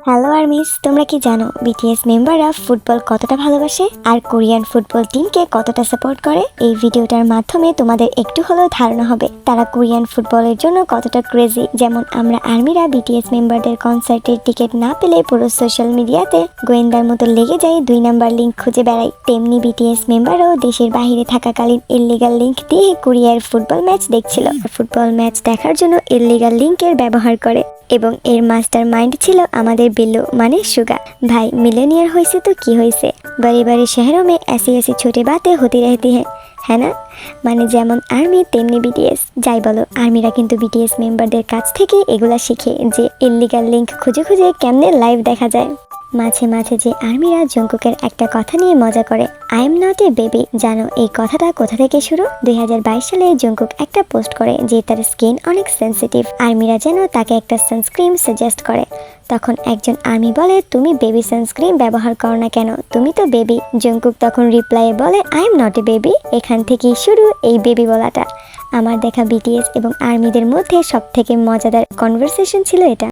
Hello armies, তোমরা কি জানো বিটিএস মেম্বাররা ফুটবল কতটা ভালোবাসে আর কোরিয়ান ফুটবল টিমকে কতটা সাপোর্ট করে? এই ভিডিওটার মাধ্যমে তোমাদের একটু হলেও ধারণা হবে তারা কোরিয়ান ফুটবলের জন্য কতটা ক্রেজি। যেমন আমরা আর্মিরা বিটিএস মেম্বারদের কনসার্টের টিকিট না পেলে পুরো সোশ্যাল মিডিয়াতে গোয়েন্দার মতো লেগে যায় 2 নাম্বার লিঙ্ক খুঁজে বেড়াই, তেমনি বিটিএস মেম্বাররাও দেশের বাইরে থাকাকালীন ইললিগাল লিঙ্ক দিয়ে কোরিয়ার ফুটবল ম্যাচ দেখছিল। ফুটবল ম্যাচ দেখার জন্য ইললিগাল লিঙ্কের ব্যবহার করে এবং এর মাস্টার মাইন্ড ছিল আমাদের बिल्लू माने शुगा। भाई मिलेनियर होइसे तो की होइसे, बड़े बड़े शहरों में ऐसी ऐसी छोटी बातें होती रहती हैं, है ना? মানে যেমন আর্মি তেমনি বিটিএস। যাই বলো, আর্মিরা কিন্তু বিটিএস মেম্বারদের কাছ থেকে এগুলা শিখে যে ইললিগাল লিঙ্ক খুঁজে খুঁজে কেমনে লাইভ দেখা যায়। মাঝে মাঝে যে আর্মিরা জঙ্কুকের একটা কথা নিয়ে মজা করে, I am not a baby. জানো এই কথাটা কোথা থেকে শুরু? 2022 সালে জঙ্কুক একটা পোস্ট করে যে তার স্কিন অনেক সেন্সিটিভ, আর্মিরা যেন তাকে একটা সানস্ক্রিন সাজেস্ট করে। তখন একজন আর্মি বলে, তুমি বেবি সানস্ক্রিন ব্যবহার করো না কেন, তুমি তো বেবি। জঙ্কুক তখন রিপ্লাইয়ে বলে, I am not a baby. এখান থেকেই শুরু এই বেবি বলাটা। আমার দেখা বিটিএস এবং আর্মিদের মধ্যে সব থেকে মজাদার কনভারসেশন ছিল এটা।